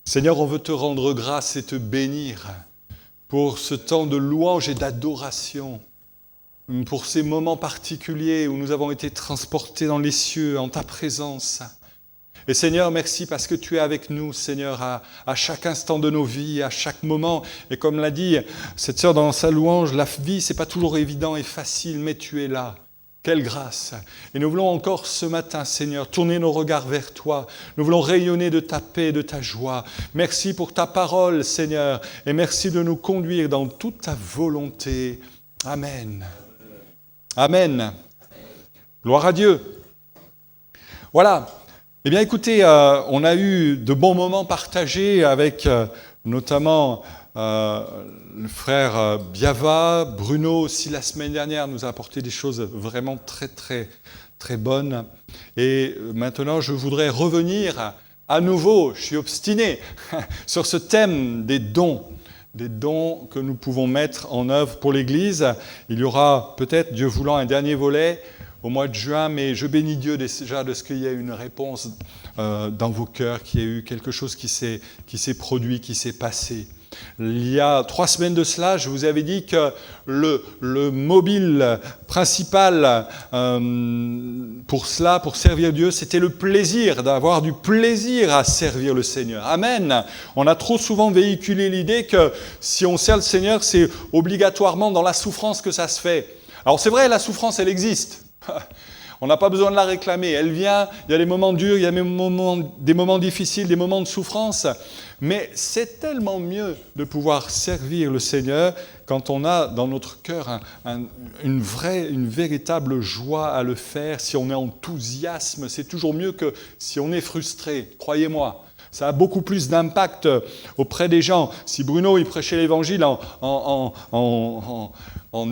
Seigneur, on veut te rendre grâce et te bénir pour ce temps de louange et d'adoration, pour ces moments particuliers où nous avons été transportés dans les cieux en ta présence. Et Seigneur, merci parce que tu es avec nous, Seigneur, à chaque instant de nos vies, à chaque moment. Et comme l'a dit cette sœur dans sa louange, la vie, c'est pas toujours évident et facile, mais tu es là. Quelle grâce! Et nous voulons encore ce matin, Seigneur, tourner nos regards vers toi. Nous voulons rayonner de ta paix et de ta joie. Merci pour ta parole, Seigneur, et merci de nous conduire dans toute ta volonté. Amen. Amen. Gloire à Dieu. Voilà. Eh bien, écoutez, on a eu de bons moments partagés avec notamment le frère Biava. Bruno aussi la semaine dernière nous a apporté des choses vraiment très très très bonnes. Et maintenant je voudrais revenir à nouveau, je suis obstiné, sur ce thème des dons que nous pouvons mettre en œuvre pour l'Église. Il y aura peut-être, Dieu voulant, un dernier volet au mois de juin, mais je bénis Dieu déjà de ce qu'il y ait une réponse dans vos cœurs, qu'il y ait eu quelque chose qui s'est produit, qui s'est passé. Il y a 3 semaines de cela, je vous avais dit que le mobile principal pour cela, pour servir Dieu, c'était le plaisir, d'avoir du plaisir à servir le Seigneur. Amen. On a trop souvent véhiculé l'idée que si on sert le Seigneur, c'est obligatoirement dans la souffrance que ça se fait. Alors c'est vrai, la souffrance, elle existe. On n'a pas besoin de la réclamer. Elle vient, il y a des moments durs, il y a des moments difficiles, des moments de souffrance. Mais c'est tellement mieux de pouvoir servir le Seigneur quand on a dans notre cœur une véritable joie à le faire. Si on est enthousiasme, c'est toujours mieux que si on est frustré, croyez-moi. Ça a beaucoup plus d'impact auprès des gens. Si Bruno il prêchait l'évangile en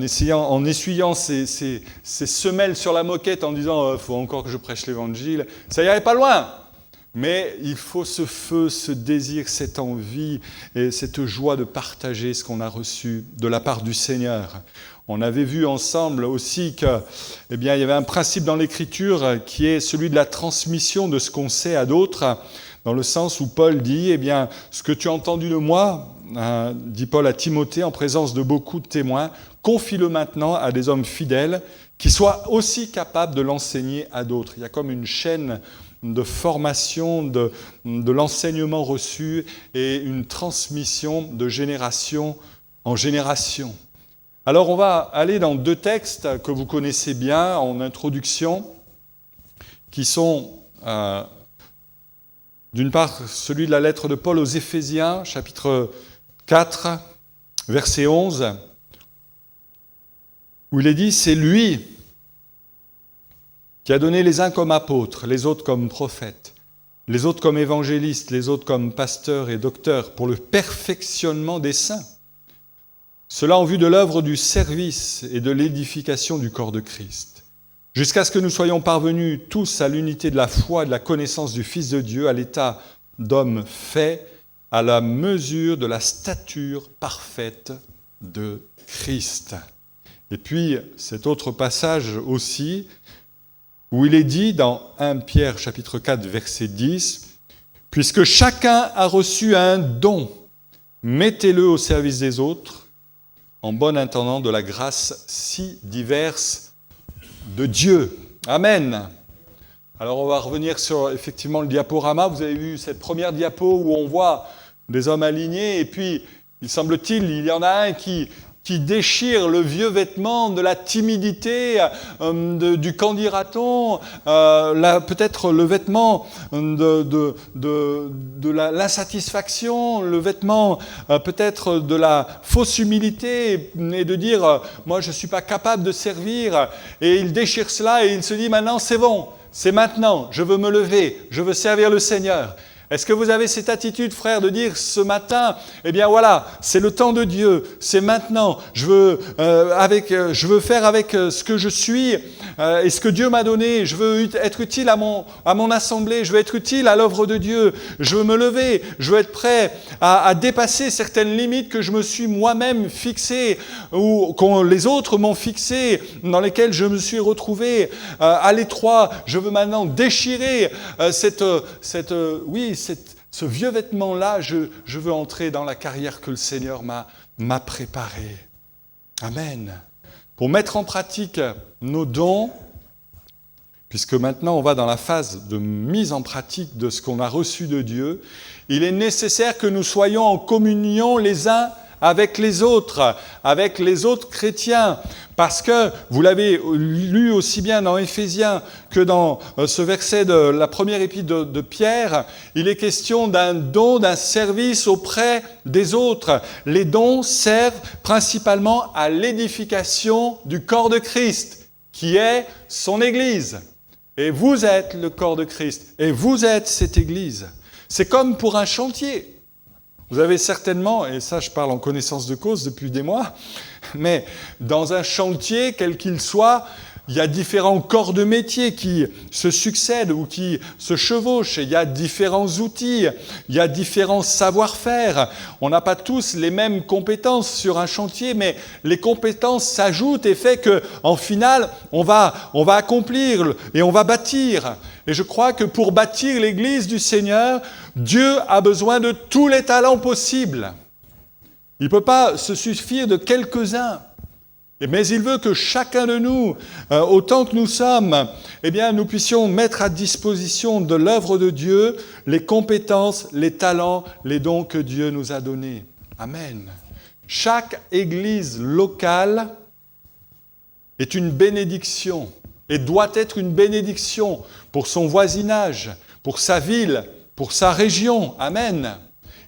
essuyant ses semelles sur la moquette en disant « faut encore que je prêche l'évangile », ça n'irait pas loin. Mais il faut ce feu, ce désir, cette envie et cette joie de partager ce qu'on a reçu de la part du Seigneur. On avait vu ensemble aussi qu'il y avait un principe dans l'Écriture qui est celui de la transmission de ce qu'on sait à d'autres, dans le sens où Paul dit, ce que tu as entendu de moi, dit Paul à Timothée, en présence de beaucoup de témoins, confie-le maintenant à des hommes fidèles qui soient aussi capables de l'enseigner à d'autres. Il y a comme une chaîne de formation, de l'enseignement reçu et une transmission de génération en génération. Alors on va aller dans 2 textes que vous connaissez bien en introduction, qui sont d'une part celui de la lettre de Paul aux Éphésiens, chapitre 4, verset 11, où il est dit « C'est lui qui a donné les uns comme apôtres, les autres comme prophètes, les autres comme évangélistes, les autres comme pasteurs et docteurs, pour le perfectionnement des saints. Cela en vue de l'œuvre du service et de l'édification du corps de Christ, jusqu'à ce que nous soyons parvenus tous à l'unité de la foi et de la connaissance du Fils de Dieu, à l'état d'homme fait, à la mesure de la stature parfaite de Christ. » Et puis, cet autre passage aussi, où il est dit dans 1 Pierre chapitre 4 verset 10, « Puisque chacun a reçu un don, mettez-le au service des autres, en bon intendant de la grâce si diverse de Dieu. » Amen. Alors on va revenir sur effectivement le diaporama. Vous avez vu cette première diapo où on voit des hommes alignés, et puis, il semble-t-il, il y en a un qui déchire le vieux vêtement de la timidité, du qu'en dira-t-on, peut-être le vêtement de l'insatisfaction, le vêtement peut-être de la fausse humilité, et de dire « moi je ne suis pas capable de servir ». Et il déchire cela et il se dit « maintenant c'est bon, c'est maintenant, je veux me lever, je veux servir le Seigneur ». Est-ce que vous avez cette attitude, frère, de dire ce matin, voilà, c'est le temps de Dieu, c'est maintenant, je veux faire avec ce que je suis et ce que Dieu m'a donné, je veux être utile à mon assemblée, je veux être utile à l'œuvre de Dieu, je veux me lever, je veux être prêt à dépasser certaines limites que je me suis moi-même fixées ou que les autres m'ont fixées, dans lesquelles je me suis retrouvé à l'étroit. Je veux maintenant déchirer cette ce vieux vêtement-là, je veux entrer dans la carrière que le Seigneur m'a préparée. Amen. Pour mettre en pratique nos dons, puisque maintenant on va dans la phase de mise en pratique de ce qu'on a reçu de Dieu, il est nécessaire que nous soyons en communion les uns avec les autres chrétiens. Parce que, vous l'avez lu aussi bien dans Éphésiens que dans ce verset de la première épître de Pierre, il est question d'un don, d'un service auprès des autres. Les dons servent principalement à l'édification du corps de Christ, qui est son Église. Et vous êtes le corps de Christ, et vous êtes cette Église. C'est comme pour un chantier. Vous avez certainement, et ça je parle en connaissance de cause depuis des mois, mais dans un chantier, quel qu'il soit, il y a différents corps de métier qui se succèdent ou qui se chevauchent. Il y a différents outils, il y a différents savoir-faire. On n'a pas tous les mêmes compétences sur un chantier, mais les compétences s'ajoutent et fait qu'en final, on va accomplir et on va bâtir. Et je crois que pour bâtir l'Église du Seigneur, Dieu a besoin de tous les talents possibles. Il ne peut pas se suffire de quelques-uns. Mais il veut que chacun de nous, autant que nous sommes, nous puissions mettre à disposition de l'œuvre de Dieu les compétences, les talents, les dons que Dieu nous a donnés. Amen. Chaque église locale est une bénédiction et doit être une bénédiction pour son voisinage, pour sa ville, pour sa région. Amen.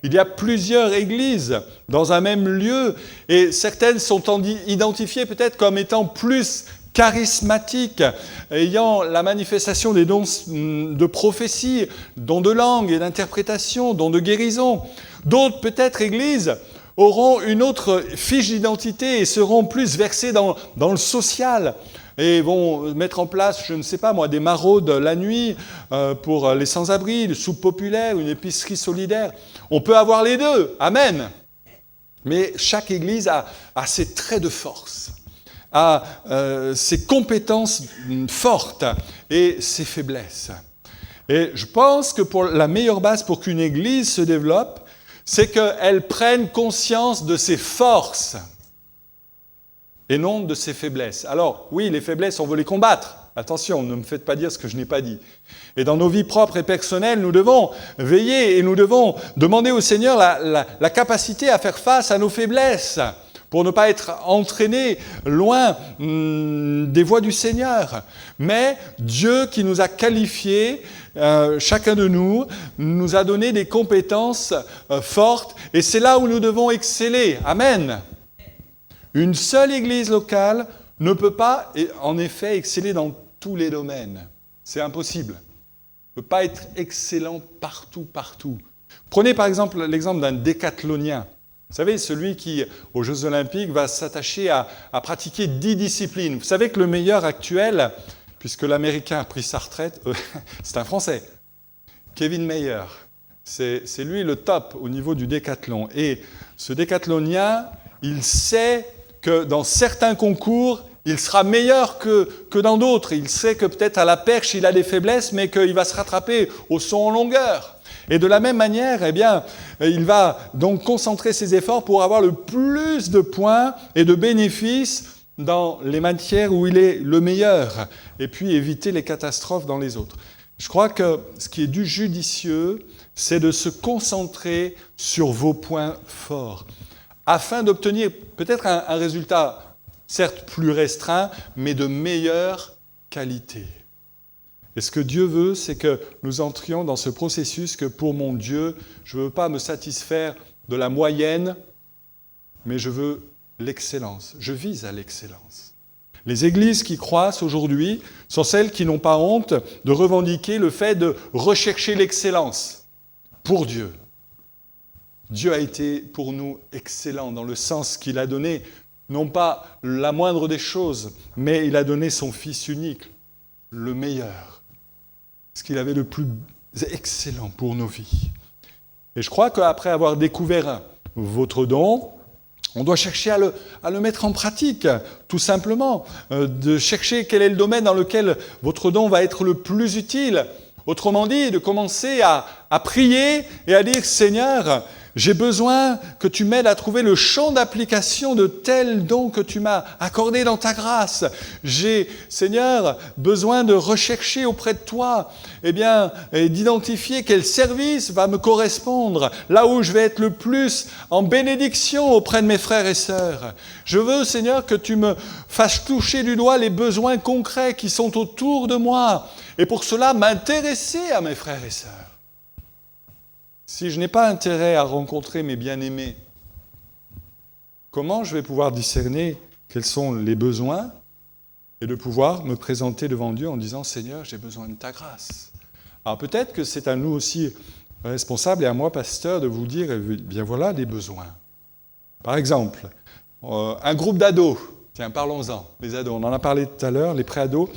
Il y a plusieurs églises dans un même lieu et certaines sont identifiées peut-être comme étant plus charismatiques, ayant la manifestation des dons de prophétie, dons de langue et d'interprétation, dons de guérison. D'autres peut-être églises auront une autre fiche d'identité et seront plus versées dans le social. Et vont mettre en place, je ne sais pas moi, des maraudes la nuit pour les sans-abri, une soupe populaire, une épicerie solidaire. On peut avoir les deux, amen. Mais chaque église a ses traits de force, a ses compétences fortes et ses faiblesses. Et je pense que pour la meilleure base pour qu'une église se développe, c'est qu'elle prenne conscience de ses forces et non de ses faiblesses. Alors, oui, les faiblesses, on veut les combattre. Attention, ne me faites pas dire ce que je n'ai pas dit. Et dans nos vies propres et personnelles, nous devons veiller et nous devons demander au Seigneur la capacité à faire face à nos faiblesses pour ne pas être entraînés loin des voies du Seigneur. Mais Dieu qui nous a qualifiés, chacun de nous, nous a donné des compétences fortes et c'est là où nous devons exceller. Amen. Une seule église locale ne peut pas, en effet, exceller dans tous les domaines. C'est impossible. On ne peut pas être excellent partout. Prenez par exemple l'exemple d'un décathlonien. Vous savez, celui qui, aux Jeux Olympiques, va s'attacher à pratiquer 10 disciplines. Vous savez que le meilleur actuel, puisque l'Américain a pris sa retraite, c'est un Français, Kevin Mayer. C'est lui le top au niveau du décathlon. Et ce décathlonien, il sait que dans certains concours, il sera meilleur que dans d'autres. Il sait que peut-être à la perche, il a des faiblesses, mais qu'il va se rattraper au saut en longueur. Et de la même manière, il va donc concentrer ses efforts pour avoir le plus de points et de bénéfices dans les matières où il est le meilleur, et puis éviter les catastrophes dans les autres. Je crois que ce qui est du judicieux, c'est de se concentrer sur vos points forts, afin d'obtenir peut-être un résultat, certes plus restreint, mais de meilleure qualité. Et ce que Dieu veut, c'est que nous entrions dans ce processus que pour mon Dieu, je ne veux pas me satisfaire de la moyenne, mais je veux l'excellence. Je vise à l'excellence. Les églises qui croissent aujourd'hui sont celles qui n'ont pas honte de revendiquer le fait de rechercher l'excellence pour Dieu. Dieu a été pour nous excellent dans le sens qu'il a donné, non pas la moindre des choses, mais il a donné son Fils unique, le meilleur. Ce qu'il avait de plus excellent pour nos vies. Et je crois qu'après avoir découvert votre don, on doit chercher à le mettre en pratique, tout simplement, de chercher quel est le domaine dans lequel votre don va être le plus utile. Autrement dit, de commencer à prier et à dire « Seigneur, j'ai besoin que tu m'aides à trouver le champ d'application de tel don que tu m'as accordé dans ta grâce. J'ai, Seigneur, besoin de rechercher auprès de toi, et d'identifier quel service va me correspondre, là où je vais être le plus en bénédiction auprès de mes frères et sœurs. Je veux, Seigneur, que tu me fasses toucher du doigt les besoins concrets qui sont autour de moi, et pour cela m'intéresser à mes frères et sœurs. Si je n'ai pas intérêt à rencontrer mes bien-aimés, comment je vais pouvoir discerner quels sont les besoins et de pouvoir me présenter devant Dieu en disant « Seigneur, j'ai besoin de ta grâce ». Alors peut-être que c'est à nous aussi responsables et à moi, pasteur, de vous dire « bien voilà les besoins ». Par exemple, un groupe d'ados, tiens, parlons-en, les ados, on en a parlé tout à l'heure, les pré-ados,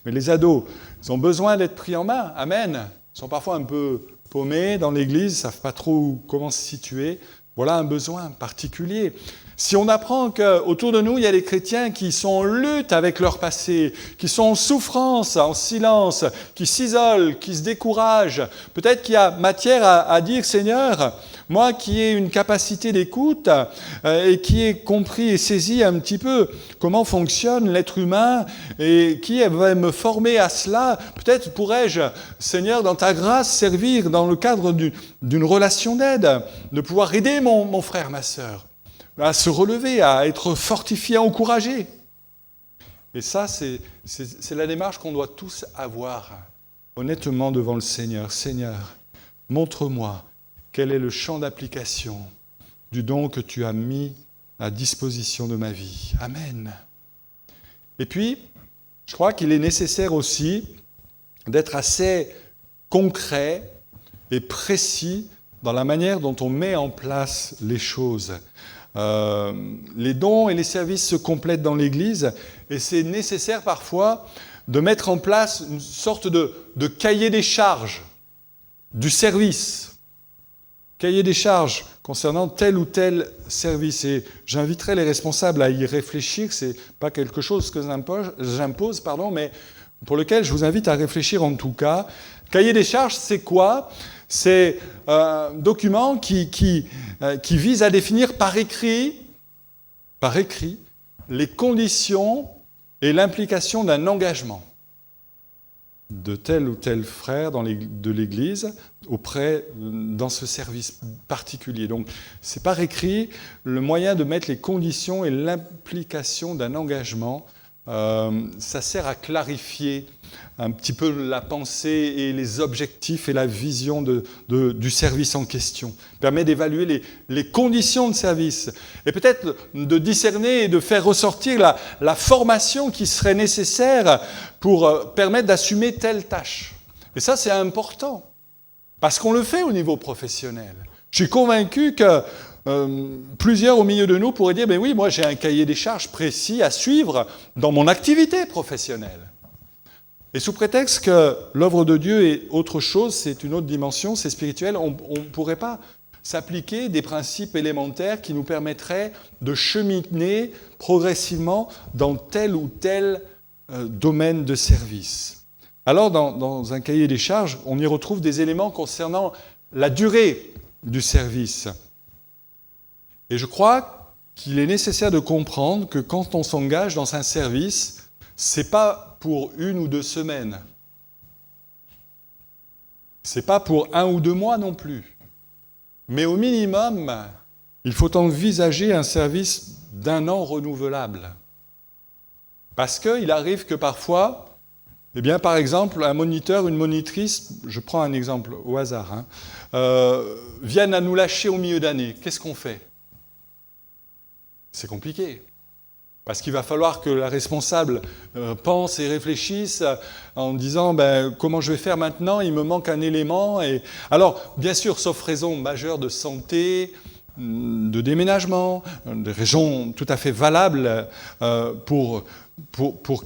mais les ados, ils ont besoin d'être pris en main, amen. Ils sont parfois un peu paumés dans l'église, ils ne savent pas trop comment se situer. Voilà un besoin particulier. Si on apprend qu'autour de nous, il y a des chrétiens qui sont en lutte avec leur passé, qui sont en souffrance, en silence, qui s'isolent, qui se découragent, peut-être qu'il y a matière à dire « Seigneur, moi qui ai une capacité d'écoute et qui ai compris et saisi un petit peu comment fonctionne l'être humain et qui va me former à cela, peut-être pourrais-je, Seigneur, dans ta grâce, servir dans le cadre d'une relation d'aide, de pouvoir aider mon frère, ma sœur, à se relever, à être fortifié, encouragé. » Et ça, c'est la démarche qu'on doit tous avoir, honnêtement devant le Seigneur. Seigneur, montre-moi quel est le champ d'application du don que tu as mis à disposition de ma vie. Amen. Et puis, je crois qu'il est nécessaire aussi d'être assez concret et précis dans la manière dont on met en place les choses. Les dons et les services se complètent dans l'Église et c'est nécessaire parfois de mettre en place une sorte de cahier des charges du service. Cahier des charges concernant tel ou tel service. Et j'inviterai les responsables à y réfléchir. Ce n'est pas quelque chose que j'impose, mais pour lequel je vous invite à réfléchir en tout cas. Cahier des charges, c'est quoi ? C'est un document qui vise à définir par écrit les conditions et l'implication d'un engagement de tel ou tel frère de l'Église dans ce service particulier. Donc, c'est par écrit le moyen de mettre les conditions et l'implication d'un engagement. Ça sert à clarifier un petit peu la pensée et les objectifs et la vision du service en question. Permet d'évaluer les conditions de service et peut-être de discerner et de faire ressortir la formation qui serait nécessaire pour permettre d'assumer telle tâche. Et ça, c'est important, parce qu'on le fait au niveau professionnel. Je suis convaincu que plusieurs au milieu de nous pourraient dire « Mais oui, moi j'ai un cahier des charges précis à suivre dans mon activité professionnelle. » Et sous prétexte que l'œuvre de Dieu est autre chose, c'est une autre dimension, c'est spirituel, on ne pourrait pas s'appliquer des principes élémentaires qui nous permettraient de cheminer progressivement dans tel ou tel domaine de service. Alors, dans un cahier des charges, on y retrouve des éléments concernant la durée du service. Et je crois qu'il est nécessaire de comprendre que quand on s'engage dans un service, ce n'est pas pour 1 ou 2 semaines. Ce n'est pas pour 1 ou 2 mois non plus. Mais au minimum, il faut envisager un service d'1 an renouvelable. Parce qu'il arrive que parfois, par exemple, un moniteur, une monitrice, je prends un exemple au hasard, viennent à nous lâcher au milieu d'année. Qu'est-ce qu'on fait ? C'est compliqué. Parce qu'il va falloir que la responsable pense et réfléchisse en disant comment je vais faire maintenant, il me manque un élément. Alors, bien sûr, sauf raison majeure de santé, de déménagement, des raisons tout à fait valables pour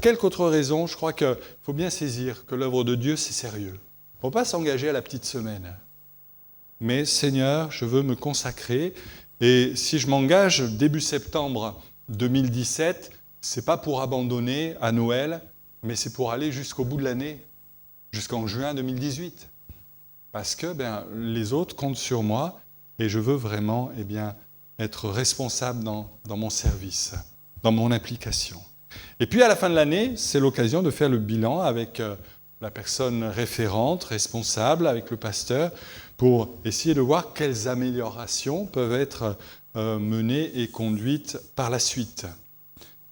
quelque autre raison, je crois qu'il faut bien saisir que l'œuvre de Dieu, c'est sérieux. Il ne faut pas s'engager à la petite semaine. Mais Seigneur, je veux me consacrer. Et si je m'engage début septembre 2017, ce n'est pas pour abandonner à Noël, mais c'est pour aller jusqu'au bout de l'année. jusqu'en juin 2018. Parce que les autres comptent sur moi et je veux vraiment être responsable dans mon service, dans mon implication. Et puis à la fin de l'année, c'est l'occasion de faire le bilan avec la personne référente, responsable, avec le pasteur, pour essayer de voir quelles améliorations peuvent être menées et conduites par la suite.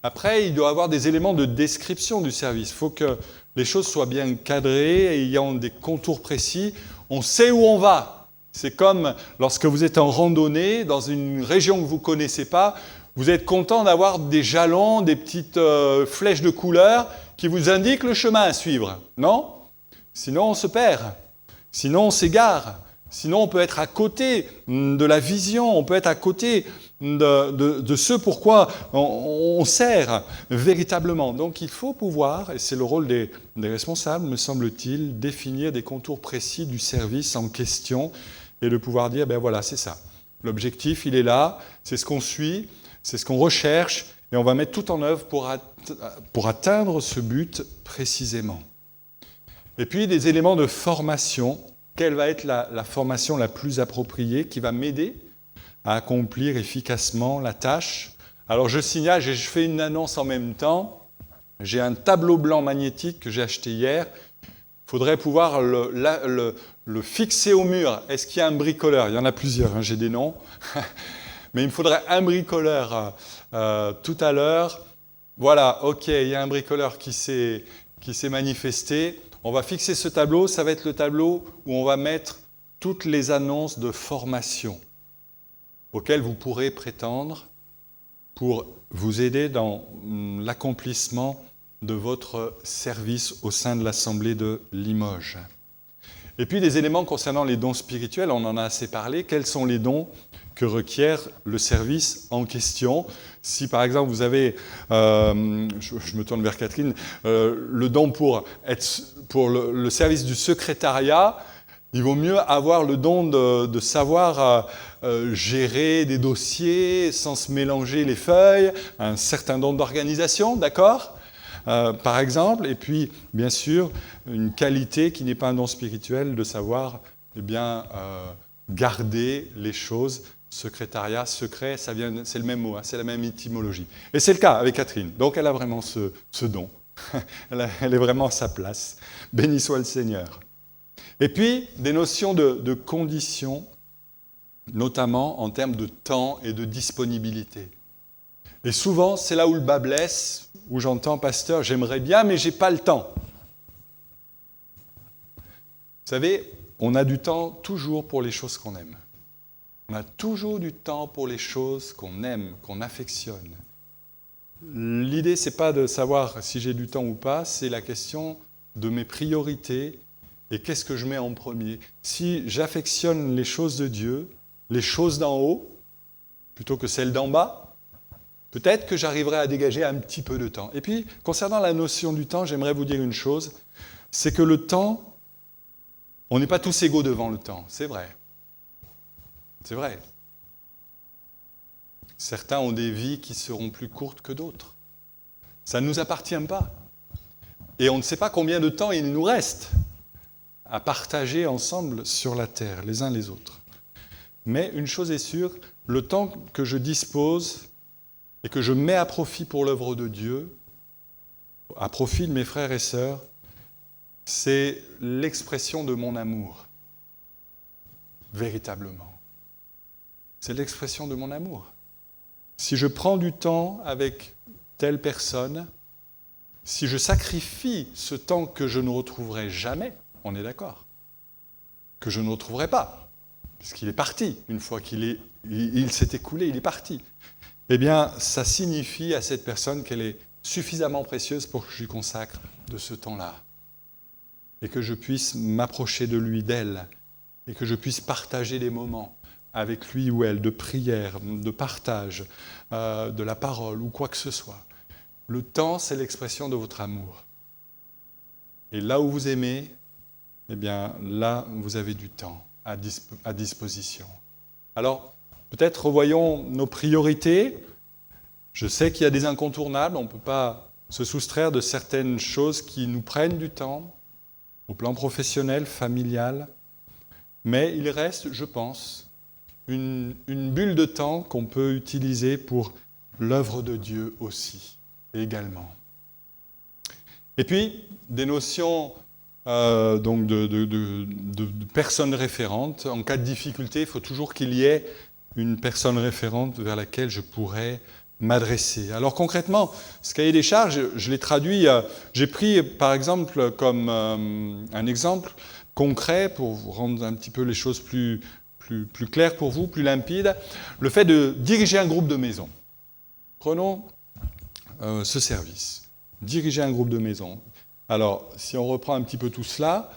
Après, il doit y avoir des éléments de description du service. Il faut que les choses soient bien cadrées, ayant des contours précis. On sait où on va. C'est comme lorsque vous êtes en randonnée dans une région que vous ne connaissez pas, vous êtes content d'avoir des jalons, des petites flèches de couleur qui vous indiquent le chemin à suivre, non? Sinon, on se perd. Sinon, on s'égare. Sinon, on peut être à côté de la vision, on peut être à côté de ce pourquoi on sert véritablement. Donc, il faut pouvoir, et c'est le rôle des responsables, me semble-t-il, définir des contours précis du service en question et de pouvoir dire, voilà, c'est ça. L'objectif, il est là, c'est ce qu'on suit, c'est ce qu'on recherche, et on va mettre tout en œuvre pour atteindre ce but précisément. Et puis, des éléments de formation. Quelle va être la formation la plus appropriée qui va m'aider à accomplir efficacement la tâche? Alors, je signale, je fais une annonce en même temps. J'ai un tableau blanc magnétique que j'ai acheté hier. Il faudrait pouvoir le fixer au mur. Est-ce qu'il y a un bricoleur? Il y en a plusieurs, j'ai des noms. Mais il me faudrait un bricoleur tout à l'heure. Voilà, ok, il y a un bricoleur qui s'est manifesté. On va fixer ce tableau, ça va être le tableau où on va mettre toutes les annonces de formation auxquelles vous pourrez prétendre pour vous aider dans l'accomplissement de votre service au sein de l'Assemblée de Limoges. Et puis des éléments concernant les dons spirituels, on en a assez parlé. Quels sont les dons que requiert le service en question? Si par exemple vous avez, je me tourne vers Catherine, le don pour le service du secrétariat, il vaut mieux avoir le don de savoir gérer des dossiers sans se mélanger les feuilles, un certain don d'organisation, d'accord ? Par exemple, et puis bien sûr une qualité qui n'est pas un don spirituel, de savoir garder les choses. Secrétariat, secret, c'est le même mot, c'est la même étymologie. Et c'est le cas avec Catherine. Donc elle a vraiment ce don. Elle est vraiment à sa place. Béni soit le Seigneur. Et puis, des notions de conditions, notamment en termes de temps et de disponibilité. Et souvent, c'est là où le bas blesse, où j'entends, pasteur, j'aimerais bien, mais j'ai pas le temps. Vous savez, on a du temps toujours pour les choses qu'on aime. On a toujours du temps pour les choses qu'on aime, qu'on affectionne. L'idée, ce n'est pas de savoir si j'ai du temps ou pas, c'est la question de mes priorités et qu'est-ce que je mets en premier. Si j'affectionne les choses de Dieu, les choses d'en haut, plutôt que celles d'en bas, peut-être que j'arriverai à dégager un petit peu de temps. Et puis, concernant la notion du temps, j'aimerais vous dire une chose, c'est que le temps, on n'est pas tous égaux devant le temps, c'est vrai. C'est vrai. Certains ont des vies qui seront plus courtes que d'autres. Ça ne nous appartient pas. Et on ne sait pas combien de temps il nous reste à partager ensemble sur la terre, les uns les autres. Mais une chose est sûre, le temps que je dispose et que je mets à profit pour l'œuvre de Dieu, à profit de mes frères et sœurs, c'est l'expression de mon amour, véritablement. C'est l'expression de mon amour. Si je prends du temps avec telle personne, si je sacrifie ce temps que je ne retrouverai jamais, on est d'accord, que je ne retrouverai pas, puisqu'il est parti, une fois qu'il s'est écoulé, il est parti, eh bien, ça signifie à cette personne qu'elle est suffisamment précieuse pour que je lui consacre de ce temps-là, et que je puisse m'approcher de lui, d'elle, et que je puisse partager des moments avec lui ou elle, de prière, de partage, de la parole ou quoi que ce soit. Le temps, c'est l'expression de votre amour. Et là où vous aimez, eh bien, là, vous avez du temps à disposition. Alors, peut-être revoyons nos priorités. Je sais qu'il y a des incontournables, on ne peut pas se soustraire de certaines choses qui nous prennent du temps. au plan professionnel, familial, mais il reste, je pense, une bulle de temps qu'on peut utiliser pour l'œuvre de Dieu aussi, également. Et puis, des notions donc de personnes référentes. En cas de difficulté, il faut toujours qu'il y ait une personne référente vers laquelle je pourrais m'adresser. Alors concrètement, ce cahier des charges, je l'ai traduit, j'ai pris par exemple comme un exemple concret pour vous rendre un petit peu les choses plus claires pour vous, plus limpides, le fait de diriger un groupe de maison. Prenons ce service. Diriger un groupe de maison. Alors, si on reprend un petit peu tout cela,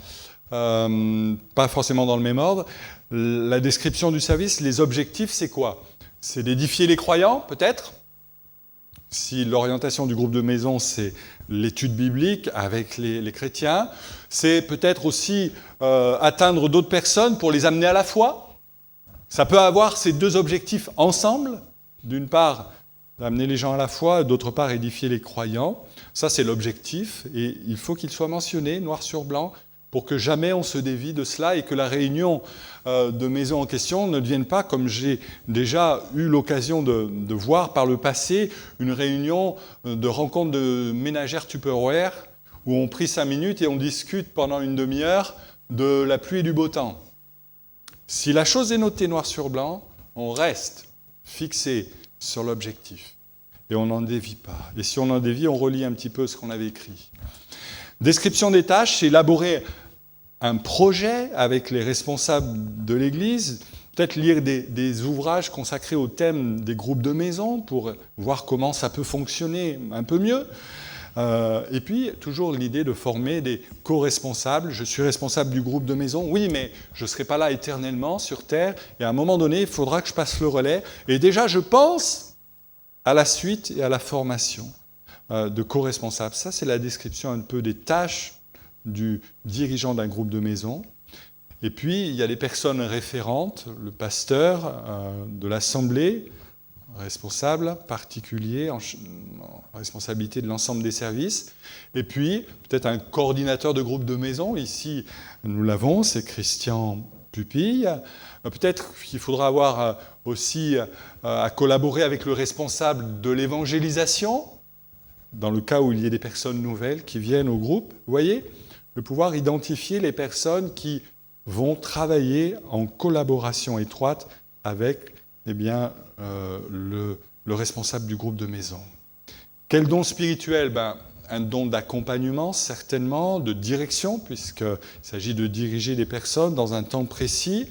pas forcément dans le même ordre, la description du service, les objectifs, c'est quoi? C'est d'édifier les croyants, peut-être. Si l'orientation du groupe de maison, c'est l'étude biblique avec les chrétiens, c'est peut-être aussi atteindre d'autres personnes pour les amener à la foi. Ça peut avoir ces deux objectifs ensemble. D'une part, amener les gens à la foi, d'autre part, édifier les croyants. Ça, c'est l'objectif, et il faut qu'il soit mentionné, noir sur blanc, pour que jamais on se dévie de cela et que la réunion de maison en question ne devienne pas, comme j'ai déjà eu l'occasion de voir par le passé, une réunion de rencontre de ménagères Tupperware où on prie 5 minutes et on discute pendant une demi-heure de la pluie et du beau temps. Si la chose est notée noir sur blanc, on reste fixé sur l'objectif et on n'en dévie pas. Et si on en dévie, on relit un petit peu ce qu'on avait écrit. Description des tâches, c'est élaborer un projet avec les responsables de l'Église, peut-être lire des ouvrages consacrés au thème des groupes de maison pour voir comment ça peut fonctionner un peu mieux. Et puis, toujours l'idée de former des co-responsables. Je suis responsable du groupe de maison, oui, mais je ne serai pas là éternellement sur Terre, et à un moment donné, il faudra que je passe le relais. Et déjà, je pense à la suite et à la formation de co-responsables. Ça, c'est la description un peu des tâches du dirigeant d'un groupe de maison. Et puis, il y a les personnes référentes, le pasteur de l'assemblée, responsable particulier, en responsabilité de l'ensemble des services. Et puis, peut-être un coordinateur de groupe de maison. Ici, nous l'avons, c'est Christian Pupille. Peut-être qu'il faudra avoir aussi à collaborer avec le responsable de l'évangélisation, dans le cas où il y ait des personnes nouvelles qui viennent au groupe. Vous voyez, de pouvoir identifier les personnes qui vont travailler en collaboration étroite avec le responsable du groupe de maison. Quel don spirituel? Un don d'accompagnement, certainement, de direction, puisqu'il s'agit de diriger des personnes dans un temps précis.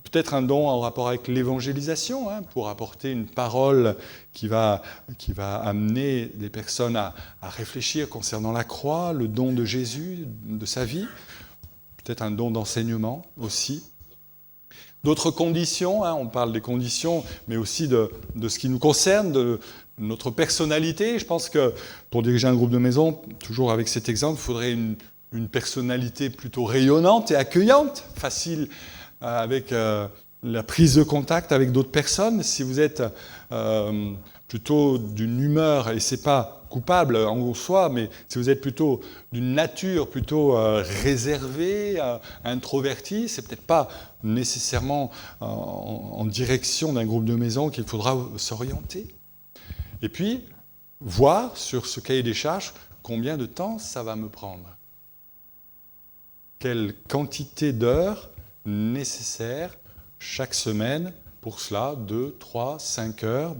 Peut-être un don en rapport avec l'évangélisation, pour apporter une parole qui va amener les personnes à réfléchir concernant la croix, le don de Jésus, de sa vie. Peut-être un don d'enseignement aussi. D'autres conditions, on parle des conditions, mais aussi de ce qui nous concerne, de notre personnalité. Je pense que pour diriger un groupe de maison, toujours avec cet exemple, il faudrait une personnalité plutôt rayonnante et accueillante, facile avec la prise de contact avec d'autres personnes. Si vous êtes plutôt d'une humeur, et ce n'est pas coupable en soi, mais si vous êtes plutôt d'une nature plutôt réservée, introvertie, c'est peut-être pas nécessairement en direction d'un groupe de maison qu'il faudra s'orienter. Et puis, voir sur ce cahier des charges combien de temps ça va me prendre. Quelle quantité d'heures nécessaires chaque semaine pour cela, 2, 3, 5 heures,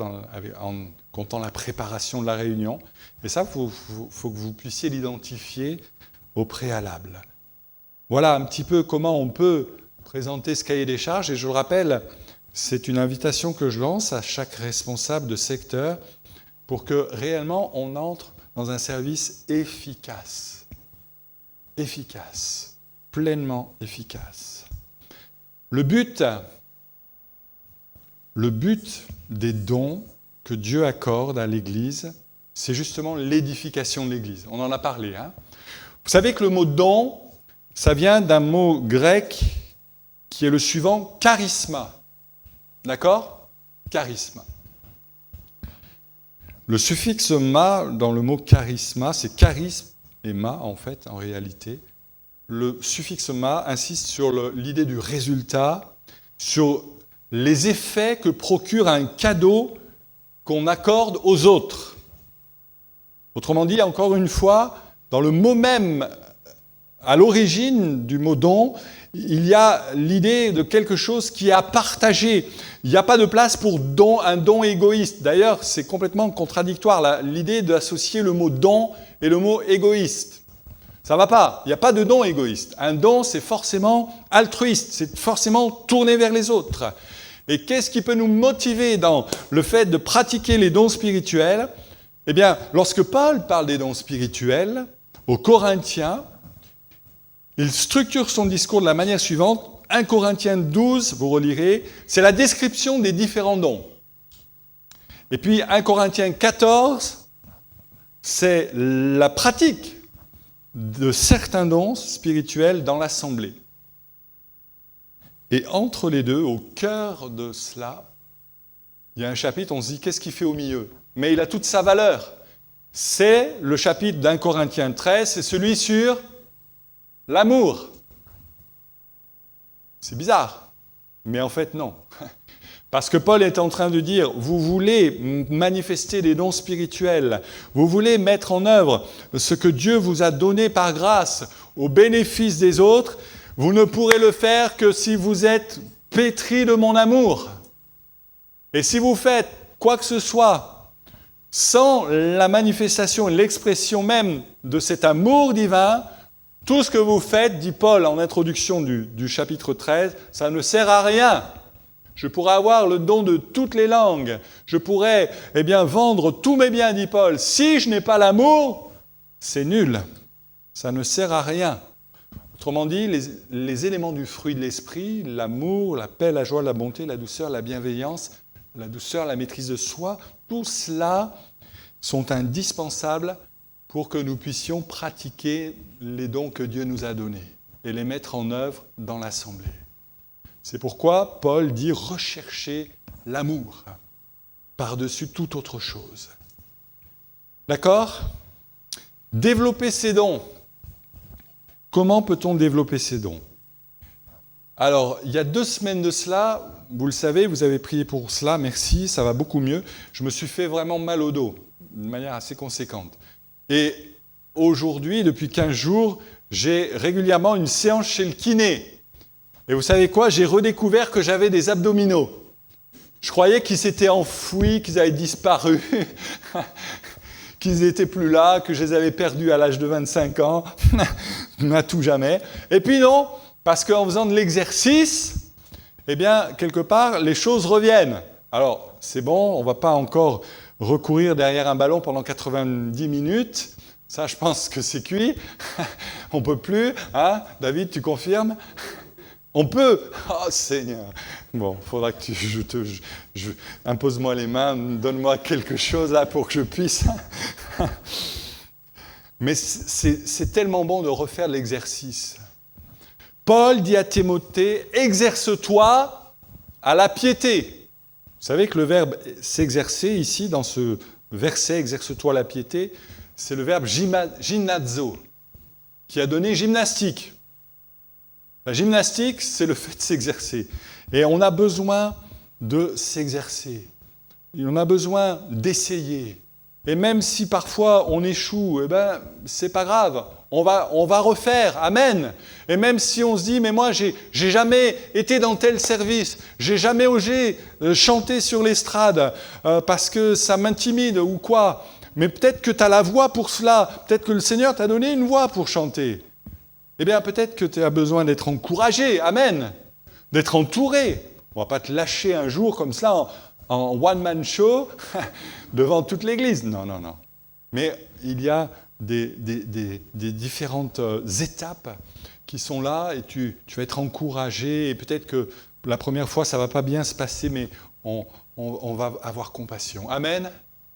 en comptant la préparation de la réunion. Et ça, il faut que vous puissiez l'identifier au préalable. Voilà un petit peu comment on peut présenter ce cahier des charges. Et je le rappelle, c'est une invitation que je lance à chaque responsable de secteur pour que réellement on entre dans un service efficace. Efficace. Pleinement efficace. Le but des dons que Dieu accorde à l'Église, c'est justement l'édification de l'Église. On en a parlé. Vous savez que le mot don, ça vient d'un mot grec qui est le suivant, charisma. D'accord? Charisma. Le suffixe ma dans le mot charisma, c'est charisme et ma en fait, en réalité. le suffixe ma insiste sur l'idée du résultat, sur les effets que procure un cadeau qu'on accorde aux autres. Autrement dit, encore une fois, dans le mot même, à l'origine du mot don, il y a l'idée de quelque chose qui est à partager. Il n'y a pas de place pour un don égoïste. D'ailleurs, c'est complètement contradictoire, l'idée d'associer le mot don et le mot égoïste. Ça ne va pas. Il n'y a pas de don égoïste. Un don, c'est forcément altruiste. C'est forcément tourné vers les autres. Et qu'est-ce qui peut nous motiver dans le fait de pratiquer les dons spirituels ? Eh bien, lorsque Paul parle des dons spirituels, aux Corinthiens, il structure son discours de la manière suivante. 1 Corinthiens 12, vous relirez, c'est la description des différents dons. Et puis 1 Corinthiens 14, c'est la pratique de certains dons spirituels dans l'assemblée. Et entre les deux, au cœur de cela, il y a un chapitre, on se dit, qu'est-ce qu'il fait au milieu ? Mais il a toute sa valeur. C'est le chapitre d'1 Corinthiens 13, c'est celui sur l'amour. C'est bizarre, mais en fait non. Parce que Paul est en train de dire, vous voulez manifester des dons spirituels, vous voulez mettre en œuvre ce que Dieu vous a donné par grâce au bénéfice des autres, vous ne pourrez le faire que si vous êtes pétris de mon amour. Et si vous faites quoi que ce soit sans la manifestation et l'expression même de cet amour divin, tout ce que vous faites, dit Paul en introduction du chapitre 13, ça ne sert à rien. Je pourrais avoir le don de toutes les langues. Je pourrais vendre tous mes biens, dit Paul. Si je n'ai pas l'amour, c'est nul. Ça ne sert à rien. Autrement dit, les éléments du fruit de l'esprit, l'amour, la paix, la joie, la bonté, la douceur, la bienveillance, la douceur, la maîtrise de soi, tout cela sont indispensables pour que nous puissions pratiquer les dons que Dieu nous a donnés et les mettre en œuvre dans l'assemblée. C'est pourquoi Paul dit « rechercher l'amour par-dessus toute autre chose ». D'accord ? Développer ces dons. Comment peut-on développer ces dons ? Alors, il y a 2 semaines de cela, vous le savez, vous avez prié pour cela, merci, ça va beaucoup mieux. Je me suis fait vraiment mal au dos, d'une manière assez conséquente. Et aujourd'hui, depuis 15 jours, j'ai régulièrement une séance chez le kiné. Et vous savez quoi ? J'ai redécouvert que j'avais des abdominaux. Je croyais qu'ils s'étaient enfouis, qu'ils avaient disparu, qu'ils n'étaient plus là, que je les avais perdus à l'âge de 25 ans, à tout jamais. Et puis non, parce qu'en faisant de l'exercice, quelque part, les choses reviennent. Alors, c'est bon, on ne va pas encore recourir derrière un ballon pendant 90 minutes. Ça, je pense que c'est cuit. On ne peut plus. Hein ? David, tu confirmes ? On peut. Oh Seigneur. Bon, il faudra que impose-moi les mains, donne-moi quelque chose là pour que je puisse. Mais c'est tellement bon de refaire l'exercice. Paul dit à Timothée, exerce-toi à la piété. Vous savez que le verbe s'exercer ici, dans ce verset, exerce-toi à la piété, c'est le verbe gymnazo, qui a donné gymnastique. La gymnastique, c'est le fait de s'exercer. Et on a besoin de s'exercer. Et on a besoin d'essayer. Et même si parfois on échoue, c'est pas grave. On va refaire. Amen. Et même si on se dit, mais moi, j'ai jamais été dans tel service, j'ai jamais osé chanter sur l'estrade parce que ça m'intimide ou quoi. Mais peut-être que tu as la voix pour cela. Peut-être que le Seigneur t'a donné une voix pour chanter. Peut-être que tu as besoin d'être encouragé, amen, d'être entouré. On ne va pas te lâcher un jour comme ça en one-man show devant toute l'Église. Non. Mais il y a des différentes étapes qui sont là et tu vas être encouragé. Et peut-être que la première fois, ça ne va pas bien se passer, mais on va avoir compassion. Amen.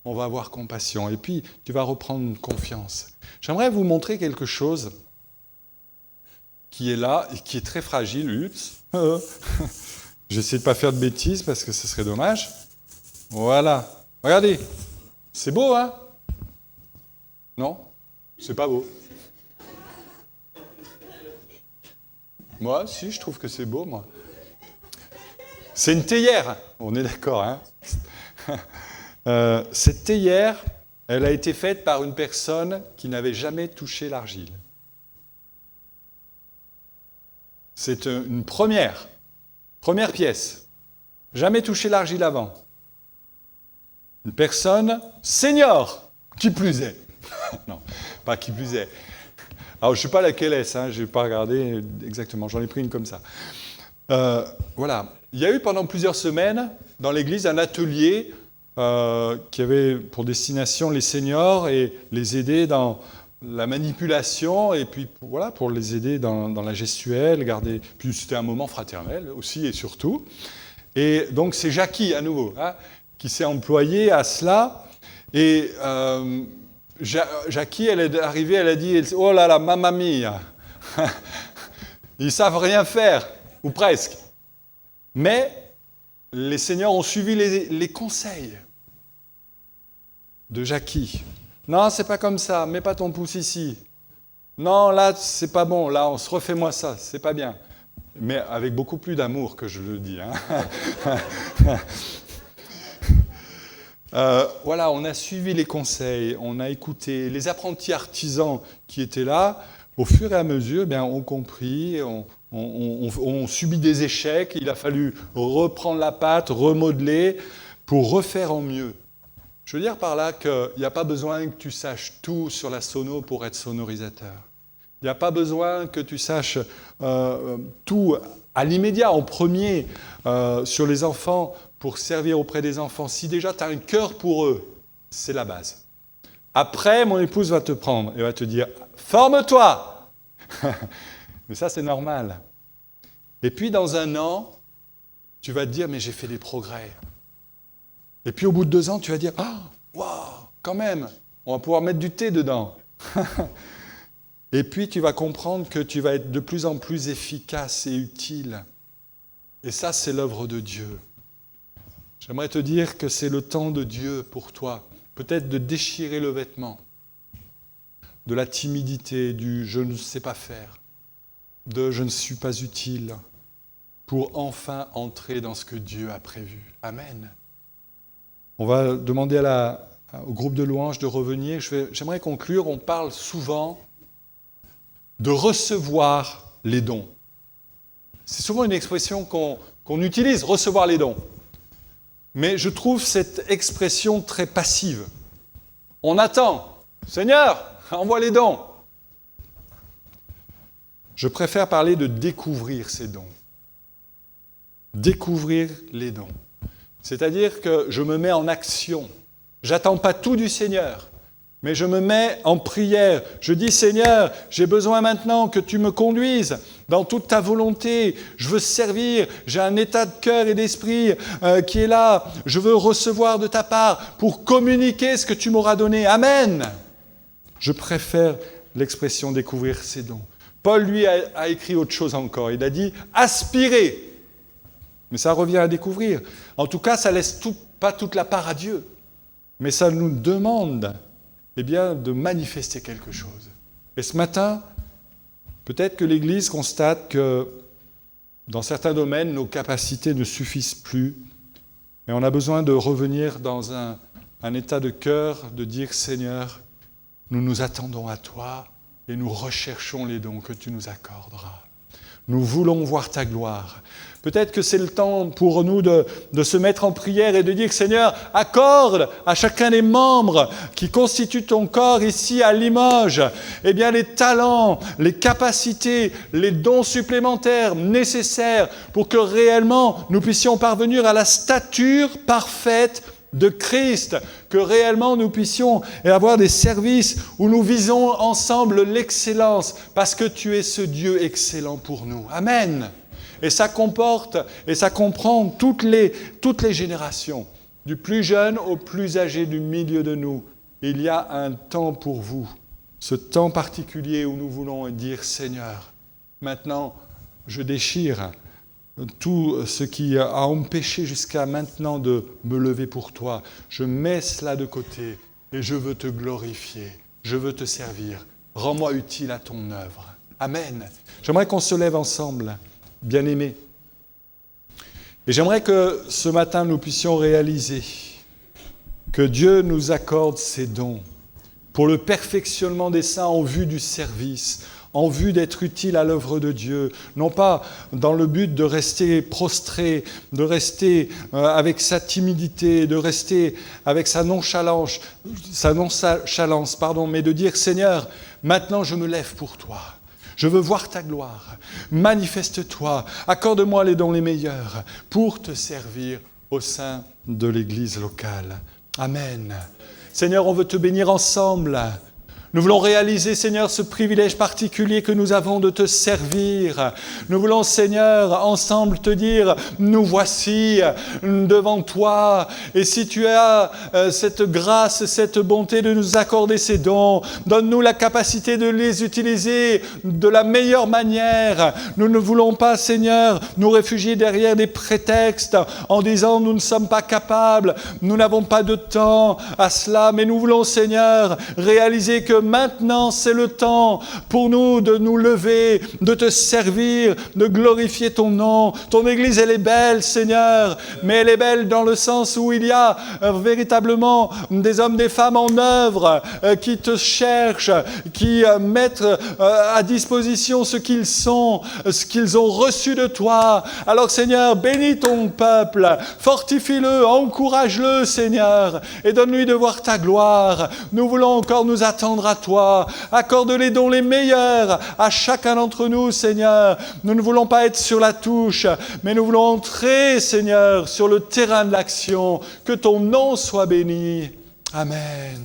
On va avoir compassion. Et puis, tu vas reprendre confiance. J'aimerais vous montrer quelque chose qui est là et qui est très fragile. J'essaie de ne pas faire de bêtises parce que ce serait dommage. Voilà. Regardez. C'est beau, hein ? Non ? C'est pas beau. Moi, si, je trouve que c'est beau, moi. C'est une théière, on est d'accord, hein. Cette théière, elle a été faite par une personne qui n'avait jamais touché l'argile. C'est une première pièce. Jamais touché l'argile avant. Une personne senior, qui plus est. Non, pas qui plus est. Alors, je ne sais pas laquelle est-ce, hein, je n'ai pas regardé exactement, j'en ai pris une comme ça. Voilà. Il y a eu pendant plusieurs semaines, dans l'église, un atelier qui avait pour destination les seniors et les aider dans la manipulation et puis pour les aider dans la gestuelle, garder. Puis c'était un moment fraternel aussi et surtout. Et donc c'est Jackie à nouveau qui s'est employée à cela. Et Jackie, elle est arrivée, elle a dit « Oh là là, mamma mia !» Ils savent rien faire, ou presque. Mais les seigneurs ont suivi les conseils de Jackie. Non, c'est pas comme ça, mets pas ton pouce ici. Non, là, c'est pas bon, là, refais-moi ça, c'est pas bien. Mais avec beaucoup plus d'amour que je le dis. Voilà, on a suivi les conseils, on a écouté. Les apprentis artisans qui étaient là, au fur et à mesure, ont compris, ont subi des échecs. Il a fallu reprendre la pâte, remodeler pour refaire en mieux. Je veux dire par là qu'il n'y a pas besoin que tu saches tout sur la sono pour être sonorisateur. Il n'y a pas besoin que tu saches tout à l'immédiat, en premier, sur les enfants, pour servir auprès des enfants. Si déjà tu as un cœur pour eux, c'est la base. Après, mon épouse va te prendre et va te dire « Forme-toi !» Mais ça, c'est normal. Et puis, dans 1 an, tu vas te dire « Mais j'ai fait des progrès. » Et puis, au bout de 2 ans, tu vas dire « Ah, waouh, quand même, on va pouvoir mettre du thé dedans. » Et puis, tu vas comprendre que tu vas être de plus en plus efficace et utile. Et ça, c'est l'œuvre de Dieu. J'aimerais te dire que c'est le temps de Dieu pour toi. Peut-être de déchirer le vêtement, de la timidité, du « je ne sais pas faire », de « je ne suis pas utile », pour enfin entrer dans ce que Dieu a prévu. Amen. On va demander au groupe de louanges de revenir. J'aimerais conclure. On parle souvent de recevoir les dons. C'est souvent une expression qu'on utilise, recevoir les dons. Mais je trouve cette expression très passive. On attend. Seigneur, envoie les dons. Je préfère parler de découvrir ces dons. Découvrir les dons. C'est-à-dire que je me mets en action. J'attends pas tout du Seigneur, mais je me mets en prière. Je dis, Seigneur, j'ai besoin maintenant que tu me conduises dans toute ta volonté. Je veux servir. J'ai un état de cœur et d'esprit qui est là. Je veux recevoir de ta part pour communiquer ce que tu m'auras donné. Amen. Je préfère l'expression découvrir ses dons. Paul, lui, a écrit autre chose encore. Il a dit aspirer. Mais ça revient à découvrir. En tout cas, ça ne laisse pas toute la part à Dieu. Mais ça nous demande de manifester quelque chose. Et ce matin, peut-être que l'Église constate que dans certains domaines, nos capacités ne suffisent plus. Et on a besoin de revenir dans un état de cœur, de dire « Seigneur, nous nous attendons à toi et nous recherchons les dons que tu nous accorderas. Nous voulons voir ta gloire. » Peut-être que c'est le temps pour nous de se mettre en prière et de dire « Seigneur, accorde à chacun des membres qui constituent ton corps ici à Limoges, les talents, les capacités, les dons supplémentaires nécessaires pour que réellement nous puissions parvenir à la stature parfaite de Christ, que réellement nous puissions avoir des services où nous visons ensemble l'excellence, parce que tu es ce Dieu excellent pour nous. Amen. Et ça comporte et ça comprend toutes les générations, du plus jeune au plus âgé du milieu de nous. Il y a un temps pour vous, ce temps particulier où nous voulons dire « Seigneur, maintenant je déchire tout ce qui a empêché jusqu'à maintenant de me lever pour toi. Je mets cela de côté et je veux te glorifier, je veux te servir. Rends-moi utile à ton œuvre. » Amen. J'aimerais qu'on se lève ensemble, bien-aimés. Et j'aimerais que ce matin, nous puissions réaliser que Dieu nous accorde ses dons pour le perfectionnement des saints en vue du service, en vue d'être utile à l'œuvre de Dieu, non pas dans le but de rester prostré, de rester avec sa timidité, de rester avec sa nonchalance, mais de dire « Seigneur, maintenant je me lève pour toi. Je veux voir ta gloire. Manifeste-toi. Accorde-moi les dons les meilleurs pour te servir au sein de l'Église locale. » Amen. Seigneur, on veut te bénir ensemble. Nous voulons réaliser, Seigneur, ce privilège particulier que nous avons de te servir. Nous voulons, Seigneur, ensemble te dire, nous voici devant toi. Et si tu as cette grâce, cette bonté de nous accorder ces dons, donne-nous la capacité de les utiliser de la meilleure manière. Nous ne voulons pas, Seigneur, nous réfugier derrière des prétextes en disant nous ne sommes pas capables, nous n'avons pas de temps à cela, mais nous voulons, Seigneur, réaliser que maintenant, c'est le temps pour nous de nous lever, de te servir, de glorifier ton nom. Ton Église, elle est belle, Seigneur, mais elle est belle dans le sens où il y a véritablement des hommes, des femmes en œuvre qui te cherchent, qui mettent à disposition ce qu'ils sont, ce qu'ils ont reçu de toi. Alors, Seigneur, bénis ton peuple, fortifie-le, encourage-le, Seigneur, et donne-lui de voir ta gloire. Nous voulons encore nous attendre à toi. Accorde les dons les meilleurs à chacun d'entre nous, Seigneur. Nous ne voulons pas être sur la touche, mais nous voulons entrer, Seigneur, sur le terrain de l'action. Que ton nom soit béni. Amen.